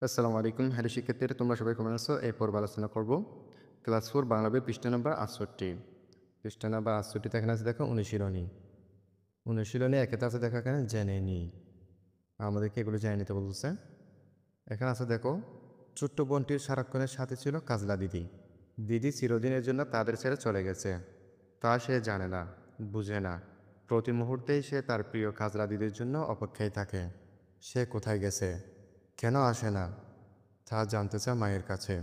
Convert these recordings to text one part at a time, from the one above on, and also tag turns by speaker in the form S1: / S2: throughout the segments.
S1: আসসালামু আলাইকুম। হ্যালো শিক্ষার্থীরা, তোমরা সবাই কেমন আছো? এই পর্বে আলোচনা করব ক্লাস 4 বাংলা বই পৃষ্ঠা নাম্বার ৬৮। পৃষ্ঠা নাম্বার ৬৮ তে এখানে আছে দেখো অনুশীলনী। অনুশীলনী একেতে আছে দেখো এখানে জেনে নিই। আমাদেরকে এগুলো জেনে নিতে বলছে। এখানে আছে দেখো, ছোট্ট বোনটির সারাক্ষণের সাথে ছিল কাজলা দিদি। দিদি চিরদিনের জন্য তাদের ছেড়ে চলে গেছে। তা সে জানে না, বুঝে না। প্রতি মুহূর্তেই সে তার প্রিয় কাজলা দিদির জন্য অপেক্ষায় থাকে। সে কোথায় গেছে? কেন আসে না? তা জানতে চায় মায়ের কাছে।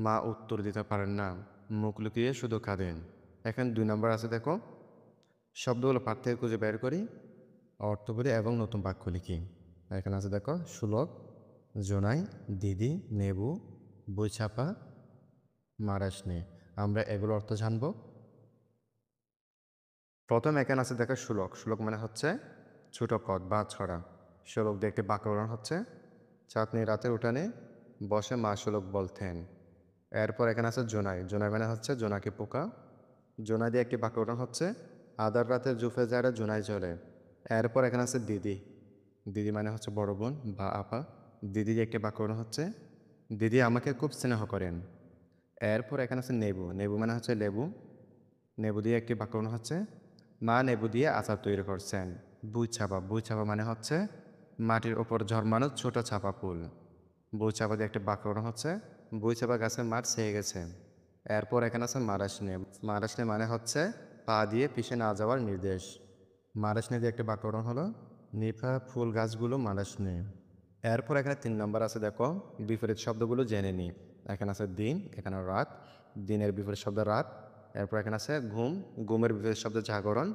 S1: মা উত্তর দিতে পারেন না, মুখ লুকিয়ে শুধু কাঁদেন। এখানে ২ নম্বর আছে দেখো, শব্দগুলো পাঠ থেকে খুঁজে বের করি, অর্থ বলি এবং নতুন বাক্য লিখি। এখানে আছে দেখো সুলভ, জোনাই, দিদি, নেবু, বইছাপা, মারাশনে। আমরা এগুলো অর্থ জানব। প্রথম এখানে আছে দেখো সুলক। সুলক মানে হচ্ছে ছোট পদ বা ছড়া। সুলক দিয়ে একটি বাক্য গঠন হচ্ছে, চাঁদনি রাতের উঠানে বসে মা সুলক বলতেন। এরপর এখানে আছে জোনাই। জোনাই মানে হচ্ছে জোনাকি পোকা। জোনাই দিয়ে একটি বাক্য গঠন হচ্ছে, আধার রাতে জুফে জারে জোনাই জ্বলে। এরপর এখানে আছে দিদি। দিদি মানে হচ্ছে বড় বোন বা আপা। দিদি দিয়ে একটি বাক্য গঠন হচ্ছে, দিদি আমাকে খুব স্নেহ করেন। এরপর এখানে আছে নেবু। নেবু মানে হচ্ছে লেবু। নেবু দিয়ে একটি বাক্য গঠন হচ্ছে, মা নেবু দিয়ে আচার তৈরি করছেন। বুই ছাপা। বুই ছাপা মানে হচ্ছে মাটির ওপর জন্মানো ছোট ছাপা ফুল। বই চাপা দিয়ে একটা বাক্য গঠন হচ্ছে, বই চাপা গাছের মাঠ ছেয়ে গেছে। এরপর এখানে আছে মারাশনে। মারাশনে মানে হচ্ছে পা দিয়ে পিষে না যাওয়ার নির্দেশ। মারাশনে দিয়ে একটা বাক্য গঠন হলো, নিফা ফুল গাছগুলো মারাশনে। এরপর এখানে ৩ নম্বর আছে দেখো, বিপরীত শব্দগুলো জেনে নিই। এখানে আছে দিন, এখানে রাত। দিনের বিপরীত শব্দ রাত। এরপর এখানে আছে ঘুম, ঘুমের বিপরীত শব্দ জাগরণ।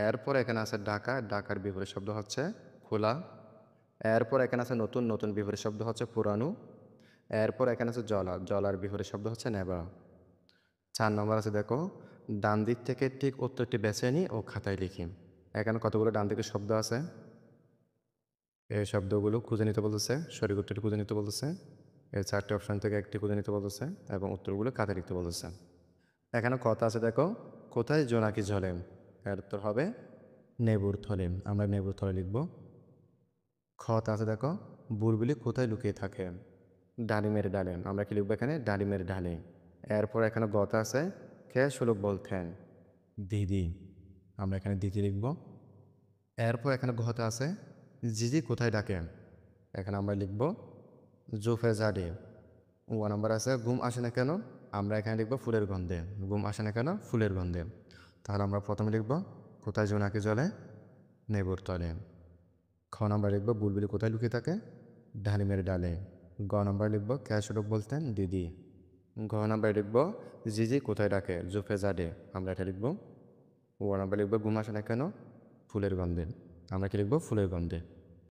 S1: এরপর এখানে আছে ডাকা, ডাকার বিপরীত শব্দ হচ্ছে খোলা। এরপর এখানে আছে নতুন, নতুন বিপরীত শব্দ হচ্ছে পুরানো। এরপর এখানে আছে জলা, জলার বিপরীত শব্দ হচ্ছে নেবা। ৪ নম্বর আছে দেখো, ডান দিক থেকে ঠিক উত্তরটি বেছে নিই ও খাতায় লিখি। এখানে কতগুলো ডান দিকের শব্দ আছে, এই শব্দগুলো খুঁজে নিতে বলতেছে, সঠিক উত্তরটি খুঁজে নিতে বলতেছে। এই ৪টি অপশন থেকে একটি খুঁজে নিতে বলতেছে এবং উত্তরগুলো খাতায় লিখতে বলতেছে। এখানে কথা আছে দেখো, কোথায় জোনাকি ঝলে? এর উত্তর হবে নেবুর থলে। আমরা নেবুর থলে লিখব। খতে আছে দেখো, বুলবুলি কোথায় লুকিয়ে থাকে? ডালিমের ডালে। আমরা কি লিখবো এখানে? ডালিমের ডালে। এরপর এখানে গতে আছে, খেয়ে সুলভ বলতেন। দিদি। আমরা এখানে দিদি লিখব। এরপর এখানে ঘতে আছে, জিজি কোথায় ডাকে? এখানে আমরা লিখব জোফে জাডে। নাম্বার আছে, ঘুম আসে না কেন? আমরা এখানে লিখব ফুলের গন্ধে। ঘুম আসে না কেন? ফুলের গন্ধে। তাহলে আমরা প্রথমে লিখব কোথায় জোনাকি জ্বলে? নেবুর তলে। খ নাম্বার লিখব বুলবুলি কোথায় লুকিয়ে থাকে? ডালিমের ডালে। গ নাম্বার লিখব ক্যাশরক বলতেন দিদি। ঘ নাম্বার লিখব জিজি কোথায় ডাকে? জুফে জাডে। আমরা এটা লিখব। ও নাম্বার লিখব ঘুম আসে না কেন? ফুলের গন্ধে। আমরা কি লিখব? ফুলের গন্ধে।